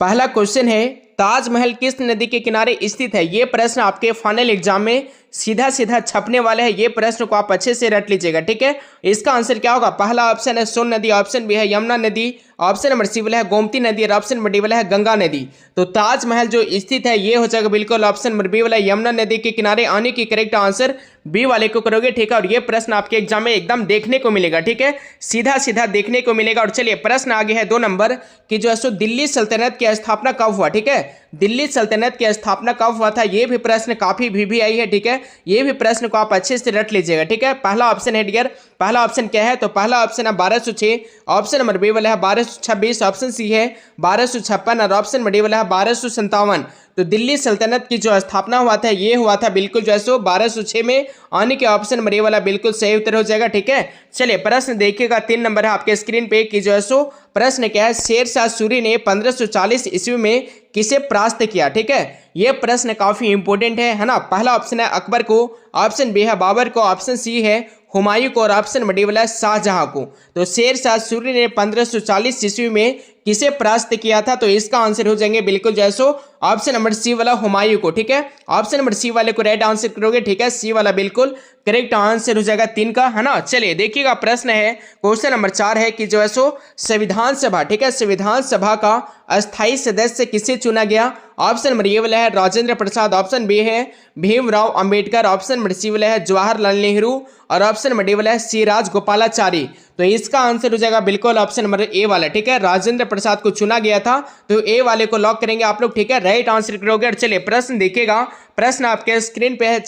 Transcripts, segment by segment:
पहला क्वेश्चन है, ताजमहल किस नदी के किनारे स्थित है? ये प्रश्न आपके फाइनल एग्जाम में सीधा सीधा छपने वाले हैं। ये प्रश्न को आप अच्छे से रट लीजिएगा, ठीक है। इसका आंसर क्या होगा? पहला ऑप्शन है सोन नदी, ऑप्शन बी है यमुना नदी, ऑप्शन नंबर सी वाला है गोमती नदी और ऑप्शन नंबर डी वाला है गंगा नदी। तो ताजमहल जो स्थित है ये हो जाएगा बिल्कुल ऑप्शन नंबर बी वाला यमुना नदी के किनारे आने की करेक्ट आंसर बी वाले को करोगे, ठीक है। और ये प्रश्न आपके एग्जाम में एकदम देखने को मिलेगा, ठीक है, सीधा सीधा देखने को मिलेगा। और चलिए प्रश्न आगे है 2 नंबर कि जो है सो दिल्ली सल्तनत की स्थापना कब हुआ, ठीक है। दिल्ली सल्तनत की स्थापना कब हुआ था? ये भी प्रश्न काफी भी आई है, ठीक है। ये भी प्रश्न को आप अच्छे से रट लीजिएगा, ठीक है। पहला ऑप्शन है डियर, पहला ऑप्शन क्या है? तो पहला ऑप्शन है 1206, ऑप्शन नंबर बी वाला है 1226, ऑप्शन सी है 1256 और ऑप्शन नंबर डी वाला है 1257। तो दिल्ली सल्तनत की जो स्थापना हुआ था ये हुआ था बिल्कुल जो है सो 1206 में, आने के ऑप्शन नंबर ए वाला बिल्कुल सही उत्तर हो जाएगा, ठीक है। चलिए प्रश्न देखिएगा 3 नंबर है आपके स्क्रीन पे कि जो है सो प्रश्न क्या है, शेरशाह सूरी ने 1540 ईस्वी में किसे परास्त किया, ठीक है। ये प्रश्न काफी इंपॉर्टेंट है ना। पहला ऑप्शन है अकबर को, ऑप्शन बी है बाबर को, ऑप्शन सी है हुमायूं को और ऑप्शन नंबर डी वाला है शाहजहां को। तो शेरशाह सूरी ने 1540 ईस्वी में किसे परास्त किया था? तो इसका आंसर हो जाएंगे बिल्कुल जो है सो ऑप्शन नंबर सी वाला हुमायूं को, ठीक है। ऑप्शन नंबर सी वाले को राइट आंसर करोगे, ठीक है। सी वाला बिल्कुल करेक्ट आंसर हो जाएगा 3 का, है ना। चलिए देखिएगा प्रश्न है क्वेश्चन नंबर 4 है कि जो है सो संविधान सभा, ठीक है, संविधान सभा का अस्थायी सदस्य किसे चुना गया? ऑप्शन नंबर ए वाला है राजेंद्र प्रसाद, ऑप्शन बी है Bhimrao Ambedkar, option number C वाला है जवाहरलाल नेहरू और ऑप्शन नंबर डी वाला है सी राजगोपालाचारी। तो इसका आंसर हो जाएगा बिल्कुल ऑप्शन नंबर ए वाला, ठीक है। राजेंद्र प्रसाद को चुना गया था, तो ए वाले को लॉक करेंगे आप लोग, ठीक है, राइट आंसर करोगे। और चलिए प्रश्न देखिएगा, प्रश्न आपके स्क्रीन पे है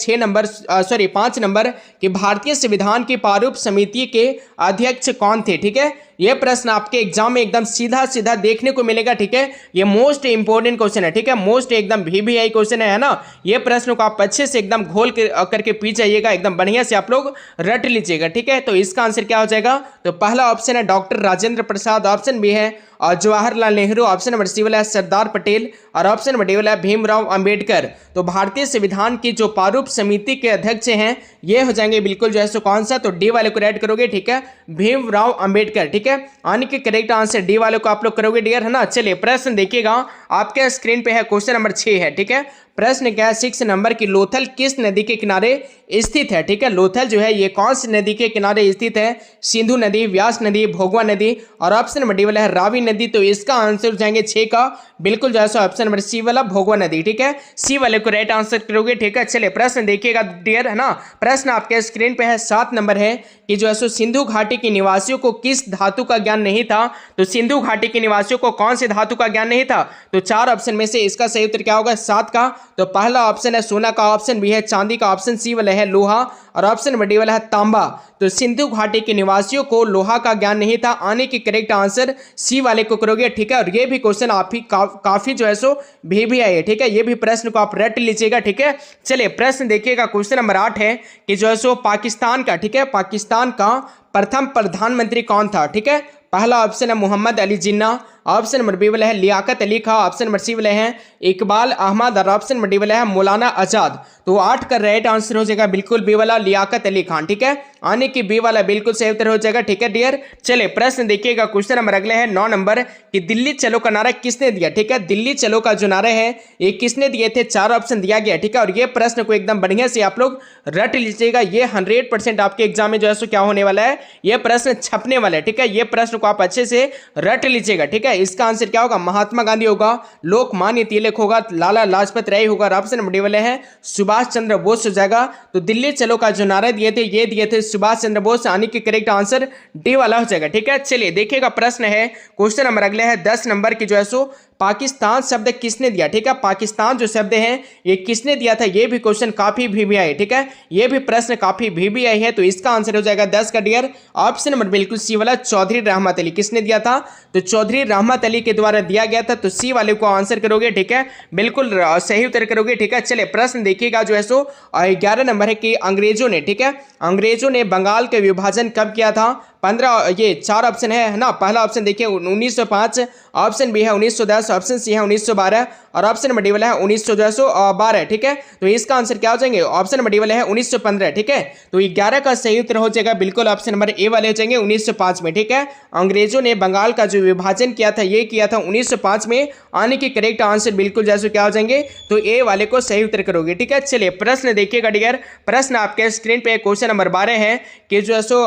5 नंबर कि भारतीय संविधान की प्रारूप समिति के अध्यक्ष कौन थे, ठीक है। यह प्रश्न आपके एग्जाम में एकदम सीधा सीधा देखने को मिलेगा, ठीक है। ये मोस्ट इंपोर्टेंट क्वेश्चन है, ठीक है, मोस्ट एकदम VVI क्वेश्चन है ना। ये प्रश्न को आप अच्छे से एकदम घोल करके पी जाइएगा, एकदम बढ़िया से आप लोग रट लीजिएगा, ठीक है। तो इसका आंसर क्या हो जाएगा? तो पहला ऑप्शन है doctor Rajendra Prasad, option B है और Jawaharlal Nehru, option number C वाला है सरदार पटेल और ऑप्शन नंबर डी वाला है भीमराव अंबेडकर। तो भारतीय संविधान की जो प्रारूप समिति के अध्यक्ष हैं ये हो जाएंगे बिल्कुल जो है सो कौन सा? तो डी वाले को राइट करोगे, ठीक है, भीमराव अंबेडकर, ठीक है। आने के करेक्ट आंसर डी वाले को आप लोग करोगे डियर, है ना। चलिए प्रश्न देखिएगा, आपके स्क्रीन पे है क्वेश्चन नंबर 6 है, ठीक है। प्रश्न क्या है 6 नंबर की लोथल किस नदी के किनारे स्थित है, ठीक है। लोथल जो है ये कौन सी नदी के किनारे स्थित है? सिंधु नदी, व्यास नदी, भोगवा नदी और ऑप्शन नंबर डी वाला है रावी नदी। तो इसका आंसर हो जाएंगे 6 का बिल्कुल जो है सो ऑप्शन नंबर सी वाला भोगवा नदी, ठीक है। सी वाले को राइट आंसर करोगे, ठीक है। चलिए प्रश्न देखिएगा डियर, है ना। प्रश्न आपके स्क्रीन पे है 7 नंबर है कि जो है सो सिंधु घाटी के निवासियों को किस धातु का ज्ञान नहीं था? तो सिंधु घाटी के निवासियों को कौन से धातु का ज्ञान नहीं था? तो 4 ऑप्शन में से इसका सही उत्तर क्या होगा? 7 का। तो पहला ऑप्शन है सोना का, ऑप्शन बी है चांदी का, ऑप्शन सी वाला है लोहा और ऑप्शन नंबर डी वाला है तांबा। तो सिंधु घाटी के निवासियों को लोहा का ज्ञान नहीं था, आने की करेक्ट आंसर सी वाले को करोगे, ठीक है। और ये भी क्वेश्चन आप ही काफी जो है सो भी आए, ठीक है। ये भी प्रश्न को आप रट लीजिएगा, ठीक है। चलिए प्रश्न देखिएगा, क्वेश्चन नंबर 8 है कि जो है सो पाकिस्तान का, ठीक है, पाकिस्तान का प्रथम प्रधानमंत्री कौन था, ठीक है। पहला ऑप्शन है Mohammad Ali Jinnah, option number B वाला है लियाकत अली खां, ऑप्शन नंबर सी वाला है इकबाल अहमद और ऑप्शन नंबर डी वाला है मौलाना आजाद। तो 8 का राइट आंसर हो जाएगा बिल्कुल बी वाला लियाकत अली खान, ठीक है। आने की बी वाला बिल्कुल सही उत्तर हो जाएगा, ठीक है डियर। चलिए प्रश्न देखिएगा, क्वेश्चन नंबर अगले है 9 नंबर कि दिल्ली चलो का नारा किसने दिया, ठीक है। दिल्ली चलो का जो नारा है ये किसने दिए थे? 4 ऑप्शन दिया गया, ठीक है। और ये प्रश्न को एकदम बढ़िया से आप लोग रट लीजिएगा, ये 100% आपके एग्जाम में जो है सो क्या होने वाला है, ये प्रश्न छपने वाला है, ठीक है। ये प्रश्न को आप अच्छे से रट लीजिएगा, ठीक है। इसका आंसर क्या होगा? महात्मा गांधी होगा, लोकमान्य तिलक होगा, लाला लाजपत राय होगा और ऑप्शन नंबर डी वाले हैं सुभाष चंद्र बोस हो जाएगा। तो दिल्ली चलो का जो नारा दिए थे ये दिए थे सुभाष चंद्र बोस, आने की करेक्ट आंसर डी वाला हो जाएगा, ठीक है। चलिए देखिएगा प्रश्न है क्वेश्चन नंबर अगले है 10 नंबर की जो है सो पाकिस्तान शब्द किसने दिया, ठीक है। पाकिस्तान जो शब्द है ये किसने दिया था? ये भी क्वेश्चन काफी VVI, ठीक है। ये भी प्रश्न काफी VVI है। तो इसका आंसर हो जाएगा 10 का डियर, ऑप्शन नंबर बिल्कुल सी वाला चौधरी रहमत अली। किसने दिया था? तो चौधरी रहमत अली के द्वारा दिया गया था। तो सी वाले को आंसर करोगे, ठीक है, बिल्कुल सही उत्तर करोगे, ठीक है। चलिए प्रश्न देखिएगा जो है सो 11 नंबर है कि अंग्रेजों ने, ठीक है, अंग्रेजों ने बंगाल का विभाजन कब किया था? 15, ये 4 ऑप्शन है ना। पहला ऑप्शन देखिए 1905, ऑप्शन बी है 1910, ऑप्शन सी है 1912 और ऑप्शन नंबर डी वाला है 1912। ठीक है, तो इसका आंसर क्या हो जाएंगे, ऑप्शन नंबर डी वाला है 1915। ठीक है, तो 11 का सही उत्तर हो जाएगा बिल्कुल ऑप्शन नंबर ए वाले हो जाएंगे 1905 में। ठीक है, अंग्रेजों ने बंगाल का जो विभाजन किया था ये किया था 1905 में। आने की करेक्ट आंसर बिल्कुल जैसे क्या हो जाएंगे, तो ए वाले को सही उत्तर करोगे। ठीक है, चलिए प्रश्न देखिएगा डियर। प्रश्न आपके स्क्रीन पे क्वेश्चन नंबर 12 है कि जो सो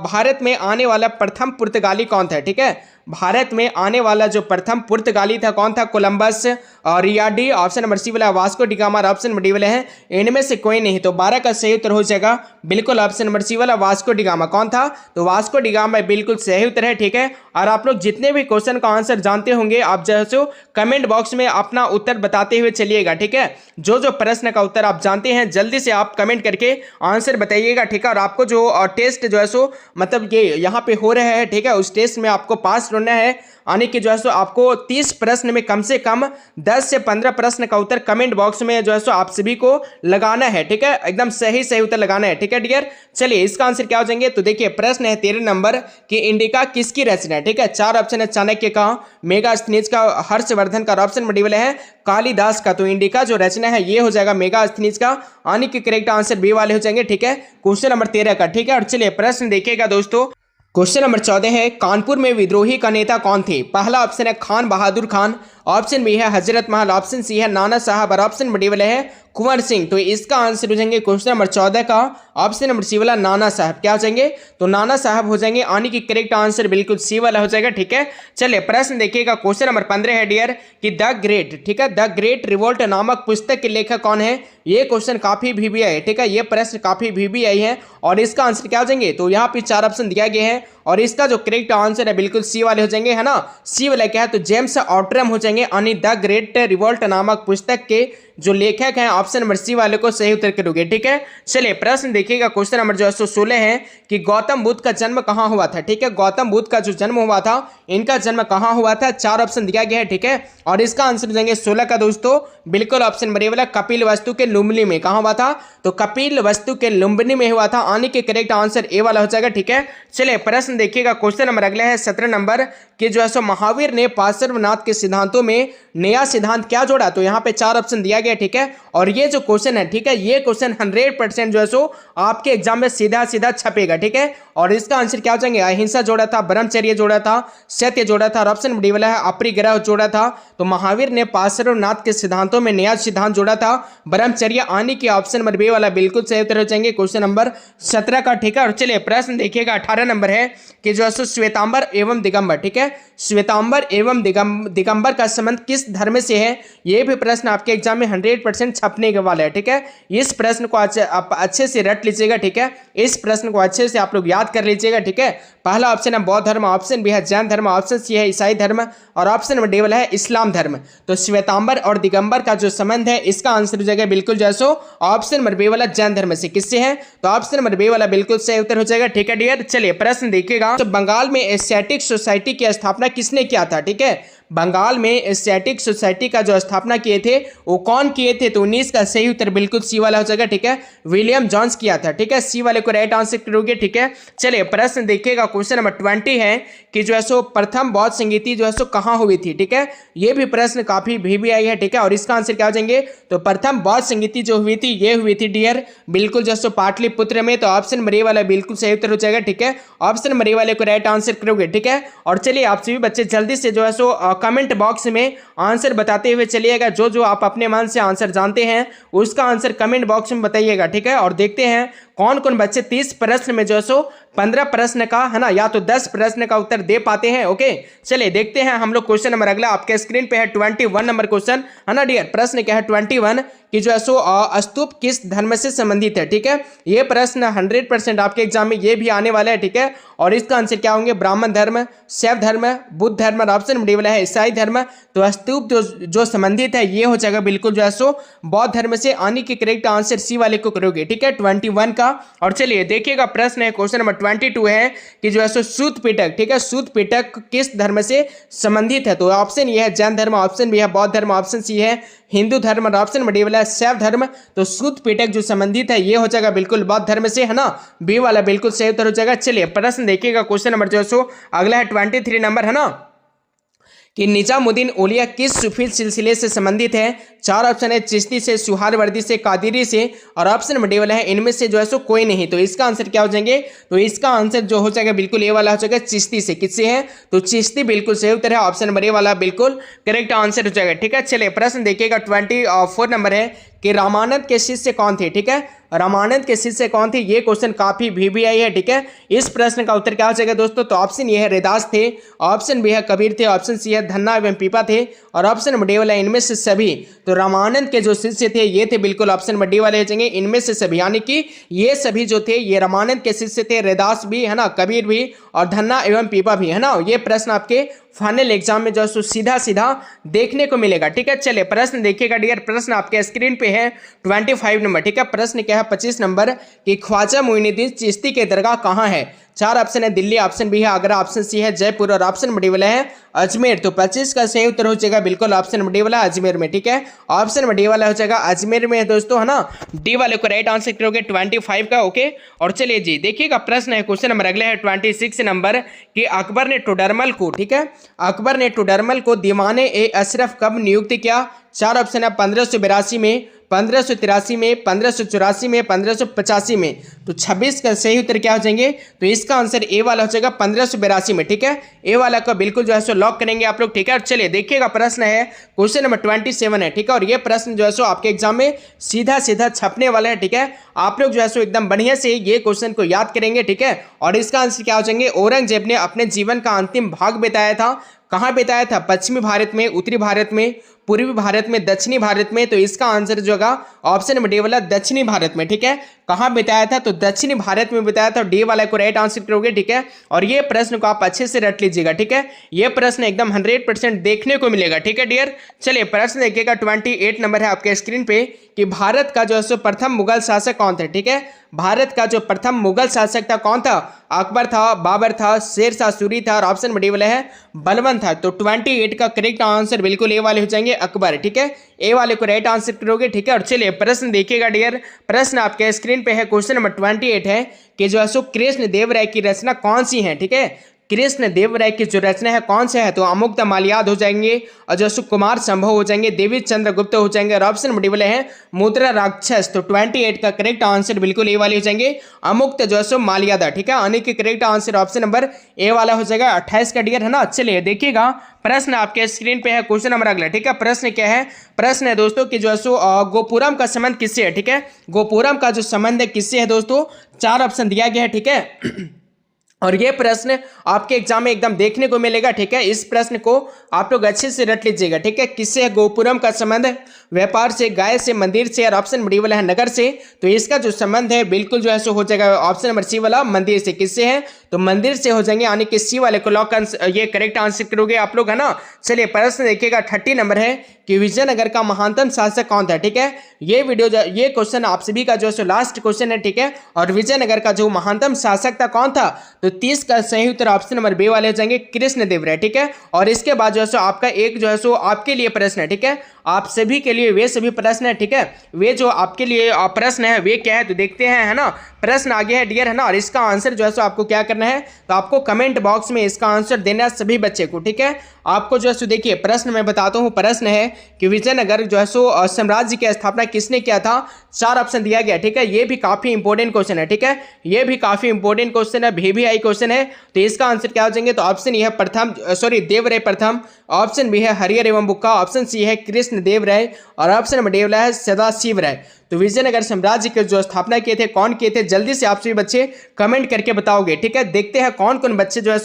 भारत में आने वाला प्रथम पुर्तगाली कौन था। ठीक है, भारत में आने वाला जो प्रथम पुर्तगाली था कौन था, कोलंबस और रियाडी, ऑप्शन नंबर सी वाला Vasco D gamma, option number D वाला है इनमें से कोई नहीं। तो 12 का सही उत्तर हो जाएगा बिल्कुल ऑप्शन नंबर सी वाला वास्को डी गामा। कौन था, तो वास्को डी गामा बिल्कुल सही उत्तर है। ठीक है, और आप लोग जितने भी क्वेश्चन का आंसर जानते होंगे आप जैसे कमेंट बॉक्स में अपना उत्तर बताते हुए चलिएगा। ठीक है, जो जो प्रश्न का उत्तर आप जानते हैं जल्दी से आप कमेंट करके आंसर बताइएगा। ठीक है, और आपको जो टेस्ट जो है सो मतलब ये यहाँ पे हो रहा है, ठीक है, उस टेस्ट में आपको पास होना है। आने की जो है सो आपको 30 प्रश्न में कम से कम 10 से 15 प्रश्न का उत्तर कमेंट बॉक्स में जो है सो आप सभी को लगाना है। ठीक है, एकदम सही उत्तर लगाना है। ठीक है डियर, चलिए इसका आंसर क्या हो जाएंगे, तो देखिए प्रश्न है 13 नंबर कि इंडिका किसकी रचना है। ठीक है, 4 ऑप्शन है, चाणक्य का, मेगास्थनीज का, हर्षवर्धन का, ऑप्शन मल्टीपल है कालिदास का। तो इंडिका जो रचना है ये हो जाएगा मेगास्थनीज का। आने की करेक्ट आंसर बी वाले हो जाएंगे। ठीक है, क्वेश्चन नंबर 13 का। ठीक है, और चलिए प्रश्न देखिएगा दोस्तों। क्वेश्चन नंबर 14 है कानपुर में विद्रोही का नेता कौन थे। पहला ऑप्शन है खान बहादुर खान, ऑप्शन बी है हजरत महल, ऑप्शन सी है नाना साहब और ऑप्शन नंबर डी वाला है कुंवर सिंह। तो इसका आंसर हो जाएंगे क्वेश्चन नंबर 14 का ऑप्शन नंबर सी वाला नाना साहब। क्या हो जाएंगे, तो नाना साहब हो जाएंगे। आने की करेक्ट आंसर बिल्कुल सी वाला हो जाएगा। ठीक है, चलिए प्रश्न देखिएगा। क्वेश्चन नंबर 15 है डियर कि द ग्रेट, ठीक है, द ग्रेट रिवोल्ट नामक पुस्तक के लेखक कौन है। ये क्वेश्चन काफी VBI है। ठीक है, ये प्रश्न काफी VBI है और इसका आंसर क्या हो जाएंगे, तो यहाँ पे 4 ऑप्शन दिया गया है और इसका जो करेक्ट आंसर है बिल्कुल सी वाले हो जाएंगे, है ना। सी वाला क्या है, तो जेम्स ऑट्रम हो जाएंगे। यानी द ग्रेट रिवोल्ट नामक पुस्तक के जो लेखक हैं ऑप्शन नंबर सी वाले को सही उत्तर करोगे। ठीक है, चलिए प्रश्न देखिएगा। क्वेश्चन नंबर जो है 16 है कि गौतम बुद्ध का जन्म कहाँ हुआ था। ठीक है, गौतम बुद्ध का जो जन्म हुआ था इनका जन्म कहाँ हुआ था, 4 ऑप्शन दिया गया है। ठीक है, और इसका आंसर देंगे 16 का दोस्तों बिल्कुल ऑप्शन नंबर ए वाला कपिल वस्तु के लुम्बिनी में। कहाँ हुआ था, तो कपिल वस्तु के लुम्बिनी में हुआ था। आने के करेक्ट आंसर ए वाला हो जाएगा। ठीक है, चलिए प्रश्न देखिएगा। क्वेश्चन नंबर अगला है 17 नंबर कि जो है सो महावीर ने पार्श्वनाथ के सिद्धांतों में नया सिद्धांत क्या जोड़ा। तो यहाँ पे 4 ऑप्शन दिया गया। ठीक है, और ये जो क्वेश्चन है, ठीक है, ये क्वेश्चन 100% जो है सो आपके एग्जाम में सीधा छपेगा। ठीक है, और इसका आंसर क्या हो जाएंगे, अहिंसा जोड़ा था, ब्रह्मचर्य जोड़ा था, सत्य जोड़ा था और ऑप्शन डी वाला है अपरिग्रह जोड़ा था। तो महावीर ने पार्श्वनाथ के सिद्धांतों में नया सिद्धांत जोड़ा था ब्रह्मचर्य। आने की ऑप्शन नंबर बी वाला बिल्कुल सही उत्तर हो जाएंगे क्वेश्चन नंबर 17 का। ठीक है, और चलिए प्रश्न देखिएगा। 18 नंबर है कि जो है सो श्वेतांबर एवं दिगंबर। ठीक है, श्वेतांबर एवं दिगंबर का संबंध किस धर्म से है। यह भी प्रश्न आपके एग्जाम में 100% छपने के वाला है। ठीक है, इस प्रश्न को आप अच्छे से रट लीजिएगा। ठीक है, इस प्रश्न को अच्छे से आप लोग याद कर लीजिएगा। ठीक है, पहला ऑप्शन है बौद्ध धर्म, ऑप्शन बी है जैन धर्म, ऑप्शन सी है ईसाई धर्म और ऑप्शन नंबर डी वाला है इस्लाम धर्म। तो श्वेतांबर और दिगंबर का जो संबंध है इसका आंसर हो जाएगा बिल्कुल जो है सो ऑप्शन नंबर बी वाला जैन धर्म से। किससे है, तो ऑप्शन नंबर बी वाला बिल्कुल सही उत्तर हो जाएगा। ठीक है डियर, चलिए प्रश्न देखिएगा। तो बंगाल में एशियाटिक सोसाइटी की स्थापना किसने किया था। ठीक है, बंगाल में एशियाटिक सोसाइटी का जो स्थापना किए थे वो कौन किए थे, तो 19 का सही उत्तर बिल्कुल सी वाला हो जाएगा। ठीक है, विलियम जॉन्स किया था। ठीक है, सी वाले को राइट आंसर करोगे। ठीक है, चलिए प्रश्न देखिएगा। क्वेश्चन नंबर 20 है कि जो है सो प्रथम बौद्ध संगीति जो है सो कहाँ हुई थी। ठीक है, ये भी प्रश्न काफी VBI है। ठीक है, और इसका आंसर क्या हो जाएंगे, तो प्रथम बौद्ध संगीति जो हुई थी ये हुई थी डियर बिल्कुल जो है सो पाटलिपुत्र में। तो ऑप्शन नंबर ए वाला बिल्कुल सही उत्तर हो जाएगा। ठीक है, ऑप्शन नंबर ए वाले को राइट आंसर करोगे। ठीक है, और चलिए आप सभी बच्चे जल्दी से जो है सो कमेंट बॉक्स में आंसर बताते हुए चलिएगा। जो जो आप अपने मन से आंसर जानते हैं उसका आंसर कमेंट बॉक्स में बताइएगा। ठीक है, और देखते हैं कौन कौन बच्चे 30 प्रश्न में जो है सो 15 प्रश्न का, है ना, या तो 10 प्रश्न का उत्तर दे पाते हैं। ओके, चलिए देखते हैं हम लोग क्वेश्चन नंबर अगला आपके स्क्रीन पे है 21 नंबर क्वेश्चन, है ना डियर। प्रश्न क्या है 21 कि जो है सो स्तूप किस धर्म से संबंधित है। ठीक है, ये प्रश्न 100% आपके एग्जाम में ये भी आने वाला है। ठीक है, और इसका आंसर क्या होंगे, ब्राह्मण धर्म, शैव धर्म, बुद्ध धर्म और ऑप्शन डी वाला है ईसाई धर्म। तो स्तूप जो संबंधित है ये हो जाएगा बिल्कुल जो है सो बौद्ध धर्म से। आने की करेक्ट आंसर सी वाले को करोगे। ठीक है, 21 का था। और चलिए देखिएगा प्रश्न है क्वेश्चन नंबर 22 है कि जो है सो सूत पिटक, ठीक है, सूत पिटक किस धर्म से संबंधित है? तो ऑप्शन ये है जैन धर्म, ऑप्शन बी है बौद्ध धर्म, ऑप्शन सी है हिंदू धर्म और ऑप्शन डी वाला है शैव धर्म। तो सूत पिटक जो संबंधित है ये हो जाएगा बिल्कुल बौद्ध धर्म से, है ना, बी वाला बिल्कुल सही उत्तर हो जाएगा। चलिए प्रश्न देखिएगा क्वेश्चन नंबर जो है सो अगला है 23 नंबर, है ना, कि निजामुद्दीन औलिया किस सूफी सिलसिले से संबंधित है? चार ऑप्शन है चिश्ती से, सुहारवर्दी से, कादिरी से और ऑप्शन नंबर डी वाला है इनमें से जो है सो कोई नहीं। तो इसका आंसर क्या हो जाएंगे? तो इसका आंसर जो हो जाएगा बिल्कुल ए वाला हो जाएगा चिश्ती से। किससे है? तो चिश्ती बिल्कुल सही उत्तर है, ऑप्शन नंबर ए वाला बिल्कुल करेक्ट आंसर हो जाएगा। ठीक है, चलिए प्रश्न देखिएगा 24 नंबर है कि रामानंद के शिष्य कौन थे? ठीक है, रामानंद के शिष्य कौन थे? ये क्वेश्चन काफी VVI है। ठीक है, इस प्रश्न का उत्तर क्या हो जाएगा दोस्तों? तो ऑप्शन ये है रैदास थे, ऑप्शन बी है कबीर थे, ऑप्शन सी है धन्ना एवं पीपा थे और ऑप्शन नंबर डी वाला इनमें से सभी। तो रामानंद के जो शिष्य थे ये थे बिल्कुल ऑप्शन नंबर डी वाले हो जाएंगे इनमें से सभी, यानी कि ये सभी जो थे ये रामानंद के शिष्य थे, रैदास भी, है ना, कबीर भी और धन्ना एवं पीपा भी, है ना। ये प्रश्न आपके फाइनल एग्जाम में जो सीधा सीधा देखने को मिलेगा। ठीक है, चलिए प्रश्न देखिएगा डियर, प्रश्न आपके स्क्रीन पे है 25 नंबर। ठीक है, प्रश्न क्या है 25 नंबर कि ख्वाजा मोइनुद्दीन चिश्ती के दरगाह कहाँ है? चार ऑप्शन है दिल्ली, ऑप्शन बी है आगरा, ऑप्शन सी है जयपुर और ऑप्शन डी वाला है अजमेर। तो 25 का सही उत्तर हो जाएगा बिल्कुल ऑप्शन डी वाला अजमेर में। ठीक है, ऑप्शन डी वाला हो जाएगा अजमेर में है दोस्तों, है ना, डी वाले को राइट आंसर करोगे 25 का। ओके, और चलिए जी देखिएगा प्रश्न है क्वेश्चन नंबर अगले है 26 नंबर कि अकबर ने टोडरमल को, ठीक है, अकबर ने टोडरमल को दीवाने ए अशरफ कब नियुक्त किया? चार ऑप्शन है 1582 में, 1583 में, 1584 में, 1585 में। तो 26 का सही उत्तर क्या हो जाएंगे? तो इसका आंसर ए वाला हो जाएगा 1582 में। ठीक है, ए वाला का बिल्कुल जो है सो लॉक करेंगे आप लोग। ठीक है, और चलिए देखिएगा प्रश्न है क्वेश्चन नंबर 27 है। ठीक है, और ये प्रश्न जो है सो आपके एग्जाम में सीधा सीधा छपने वाला है। ठीक है, आप लोग जो है सो एकदम बढ़िया से ये क्वेश्चन को याद करेंगे। ठीक है, और इसका आंसर क्या हो जाएंगे? औरंगजेब ने अपने जीवन का अंतिम भाग बिताया था, कहाँ बिताया था? पश्चिमी भारत में, उत्तरी भारत में, पूर्वी भारत में, दक्षिणी भारत में। तो इसका आंसर जो होगा ऑप्शन नंबर डी वाला दक्षिणी भारत में। ठीक है, कहाँ बिताया था? तो दक्षिणी भारत में बिताया था, डी वाला को राइट आंसर करोगे। ठीक है, और ये प्रश्न को आप अच्छे से रट लीजिएगा। ठीक है, ये प्रश्न एकदम 100% देखने को मिलेगा। ठीक है डियर, चलिए प्रश्न देखिएगा 28 नंबर है आपके स्क्रीन पे कि भारत का जो है प्रथम मुगल शासक कौन था? ठीक है, भारत का जो प्रथम मुगल शासक था कौन था? अकबर था, बाबर था, शेरशाह सूरी था और ऑप्शन डी वाला है बलबन था। तो 28 का करेक्ट आंसर बिल्कुल ए वाले हो जाएंगे अकबर। ठीक है, ए वाले को राइट आंसर करोगे। ठीक है, और चलिए प्रश्न देखिएगा डियर, प्रश्न आपके स्क्रीन पे है क्वेश्चन नंबर 28 है कि जो है कृष्ण देव राय की रचना कौन सी है? ठीक है, कृष्ण देव राय की जो रचना है कौन से है? तो अमुक्त माल्याद हो जाएंगे और जो कुमार संभव हो जाएंगे, देवी चंद्रगुप्त हो जाएंगे और ऑप्शन डी वाले हैं मुद्रा राक्षस। तो 28 का करेक्ट आंसर बिल्कुल ए वाले हो जाएंगे अमुक्त जो है माल्यादा। ठीक है, यानी कि correct answer option number A वाला हो जाएगा 28 का डियर, है ना। चलिए देखिएगा प्रश्न आपके स्क्रीन पे है क्वेश्चन नंबर अगला। ठीक है, प्रश्न क्या है? प्रश्न है दोस्तों कि जो है गोपुरम का संबंध किससे है? ठीक है, गोपुरम का जो संबंध है किससे है दोस्तों? चार ऑप्शन दिया गया है। ठीक है, और ये प्रश्न आपके एग्जाम में एकदम देखने को मिलेगा। ठीक है, इस प्रश्न को आप लोग अच्छे से रट लीजिएगा। ठीक है, किससे है गोपुरम का संबंध? व्यापार से, गाय से, मंदिर से और ऑप्शन डी वाला है नगर से। तो इसका जो संबंध है बिल्कुल जो है सो हो जाएगा ऑप्शन नंबर सी वाला मंदिर से। किससे है? तो मंदिर से हो जाएंगे, यानी कि सी वाले को लॉक ये करेक्ट आंसर करोगे आप लोग, है ना। चलिए प्रश्न देखिएगा 30 नंबर है कि विजयनगर का महानतम शासक कौन था? ठीक है, ये क्वेश्चन आप सभी का जो है लास्ट क्वेश्चन है। ठीक है, और विजयनगर का जो महानतम शासक था कौन था? तो 30 का सही उत्तर ऑप्शन नंबर बी वाले हो जाएंगे कृष्ण देव राय। ठीक है, और इसके बाद जो है आपका एक जो है आपके लिए प्रश्न है। ठीक है, आप सभी के लिए वे सभी प्रश्न है। ठीक है, वे जो आपके लिए प्रश्न है वे क्या है तो देखते हैं, है ना। प्रश्न आगे है डियर, है ना, और इसका आंसर जो है आपको क्या करना है? तो आपको कमेंट बॉक्स में इसका आंसर देना है सभी बच्चे को। ठीक है, आपको जो है देखिए प्रश्न मैं बताता हूँ। प्रश्न है कि विजयनगर जो है साम्राज्य की स्थापना किसने किया था? चार ऑप्शन दिया गया। ठीक है, ये भी काफी इंपॉर्टेंट क्वेश्चन है। ठीक है, ये भी काफी इंपॉर्टेंट क्वेश्चन है, VVI क्वेश्चन है। तो इसका आंसर क्या हो जाएंगे? तो ऑप्शन ये है देवराय प्रथम, ऑप्शन बी है हरिहर एवं बुक्का, ऑप्शन सी है कृष्ण देव राय और ऑप्शन नंबर डी वाला है सदाशिव राय। तो विजयनगर साम्राज्य के जो स्थापना किए थे कौन किए थे? जल्दी से आप सभी बच्चे कमेंट करके बताओगे। ठीक है, देखते हैं कौन कौन बच्चे जो है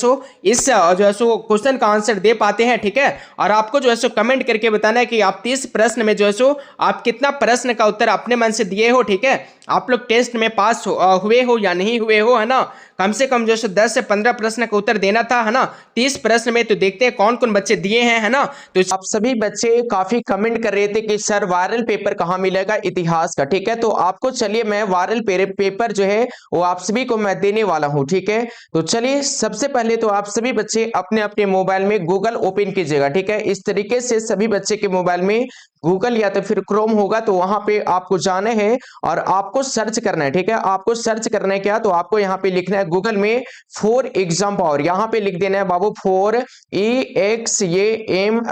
इस जो है क्वेश्चन का आंसर दे पाते हैं। ठीक है, और आपको जो है कमेंट करके बताना है कि आप 30 प्रश्न में जो है आप कितना प्रश्न का उत्तर अपने मन से दिए हो। ठीक है, आप लोग टेस्ट में पास हुए हो या नहीं हुए हो, है ना। कम से कम जो है 10 से 15 प्रश्न का उत्तर देना था, है ना। 30 प्रश्न में तो देखते हैं कौन कौन बच्चे दिए हैं, है ना। तो आप सभी बच्चे काफी कमेंट कर रहे थे कि सर वायरल पेपर कहाँ मिलेगा इतिहास का, ठीक है। तो आपको चलिए मैं वायरल पेपर जो है वो आप सभी को मैं देने वाला हूँ, ठीक है। तो चलिए सबसे पहले तो आप सभी बच्चे अपने अपने मोबाइल में गूगल ओपन कीजिएगा, ठीक है। इस तरीके से सभी बच्चे के मोबाइल में गूगल या तो फिर क्रोम होगा, तो वहां पे आपको जाना है और आपको सर्च करना है, ठीक है। आपको सर्च करना है क्या, तो आपको यहाँ पे लिखना है गूगल में फॉर एग्जाम पावर, यहाँ पे लिख देना है बाबू FOR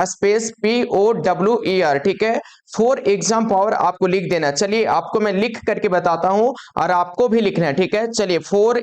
स्पेस POWER, ठीक है। फॉर एग्जाम पावर आपको लिख देना। चलिए आपको मैं लिख करके बताता हूं और आपको भी लिखना है, ठीक है। चलिए FOR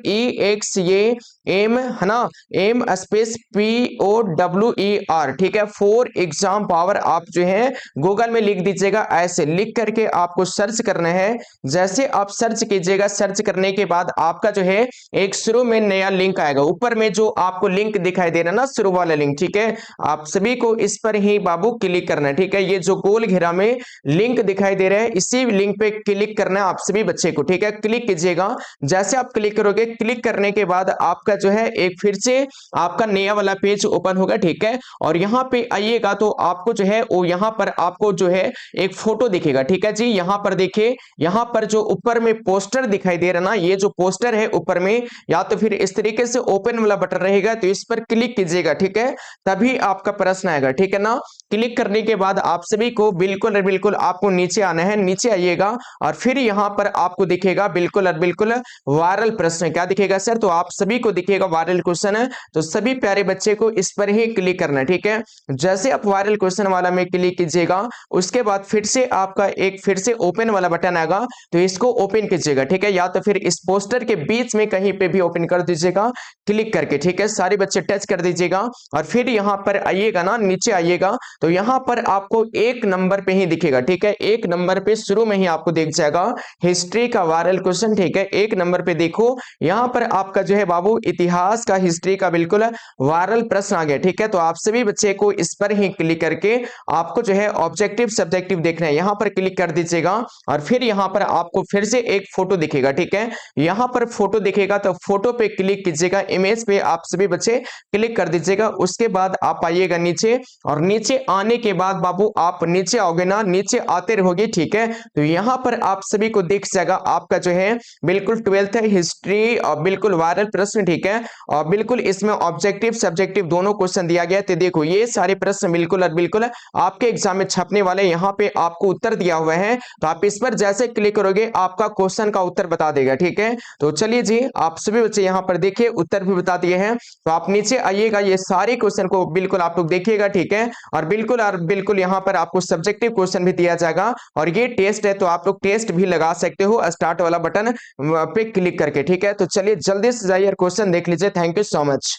है ना, एम स्पेस POWER, ठीक है। फॉर एग्जाम पावर आप जो है गूगल में लिख दीजिएगा। ऐसे लिख करके आपको सर्च करना है। जैसे आप सर्च कीजिएगा, सर्च करने के बाद आपका जो है एक शुरू में नया लिंक आएगा, ऊपर में जो आपको लिंक दिखाई दे रहा है ना, शुरू वाला लिंक, ठीक है। आप सभी को इस पर ही बाबू क्लिक करना है, ठीक है। ये जो गोल घेरा में लिंक दिखाई दे रहा है, इसी लिंक पे क्लिक करना है आप सभी बच्चे को, ठीक है। क्लिक कीजिएगा। जैसे आप क्लिक करोगे, क्लिक करने के बाद आपका जो है एक फिर से आपका नया वाला पेज ओपन होगा, ठीक है। और यहाँ पे आइएगा तो आपको जो है वो यहाँ पर आपको जो है एक फोटो दिखेगा, ठीक है जी। यहाँ पर देखिए, यहाँ पर जो ऊपर में पोस्टर दिखाई दे रहा ना, ये जो पोस्टर है ऊपर में, या तो फिर इस तरीके से ओपन वाला बटन रहेगा, तो इस पर क्लिक कीजिएगा, ठीक है। तभी आपका प्रश्न आएगा, ठीक है ना। क्लिक करने के बाद आप सभी को बिल्कुल और बिल्कुल आपको नीचे आना है। नीचे आइएगा और फिर यहाँ पर आपको दिखेगा बिल्कुल और बिल्कुल वायरल प्रश्न। क्या दिखेगा सर, तो आप सभी को दिखेगा वायरल क्वेश्चन है, तो सभी प्यारे बच्चे को इस पर ही क्लिक करना है, ठीक है। जैसे आप वायरल क्वेश्चन वाला में क्लिक कीजिएगा, उसके बाद फिर से आपका एक फिर से ओपन वाला बटन आएगा, तो इसको ओपन कीजिएगा, ठीक है। या तो फिर इस पोस्टर के बीच में कहीं पे भी ओपन कर दीजिएगा क्लिक करके, ठीक है। सारे बच्चे टच कर दीजिएगा और फिर यहाँ पर आइएगा ना, नीचे आइएगा तो यहाँ पर आपको एक नंबर पे ही दिखेगा, ठीक है। एक नंबर पे शुरू में ही आपको दिख जाएगा हिस्ट्री का वायरल क्वेश्चन, ठीक है। एक नंबर पे देखो, यहाँ पर आपका जो है बाबू इतिहास का हिस्ट्री का बिल्कुल वायरल प्रश्न आ गया, ठीक है। तो आप सभी बच्चे को इस पर ही क्लिक करके आपको जो है ऑब्जेक्टिव सब्जेक्टिव देखना है, यहाँ पर क्लिक कर दीजिएगा और फिर यहाँ पर आपको फिर से एक फोटो दिखेगा, ठीक है। यहाँ पर फोटो दिखेगा तो फोटो पे क्लिक कीजिएगा, इमेज पे आप सभी बच्चे क्लिक कर दीजिएगा। उसके बाद आप आइएगा नीचे और नीचे आने के बाद बाबू आप नीचे आओगे ना, नीचे आते रहोगे, ठीक है। तो यहाँ पर आप सभी को दिख जाएगा आपका जो है बिल्कुल 12th हिस्ट्री और बिल्कुल वायरल प्रश्न, ठीक है। और बिल्कुल इसमें ऑब्जेक्टिव सब्जेक्टिव दोनों क्वेश्चन दिया गया है। तो देखो ये सारे प्रश्न बिल्कुल और बिल्कुल आपके एग्जाम में छपने वाले, यहाँ पे आपको उत्तर दिया हुआ है, तो आप इस पर जैसे क्लिक करोगे आपका क्वेश्चन का उत्तर बता देगा, ठीक है। तो चलिए जी, आप सभी बच्चे यहाँ पर देखिए उत्तर भी बता दिए हैं। तो आप नीचे आइएगा, ये सारे क्वेश्चन को बिल्कुल आप लोग देखिएगा, ठीक है। और बिल्कुल यहाँ पर आपको सब्जेक्टिव क्वेश्चन भी दिया जाएगा और ये टेस्ट है, तो आप लोग टेस्ट भी लगा सकते हो स्टार्ट वाला बटन पे क्लिक करके, ठीक है। तो चलिए जल्दी से जाइए क्वेश्चन देख लीजिए। Thank you so much.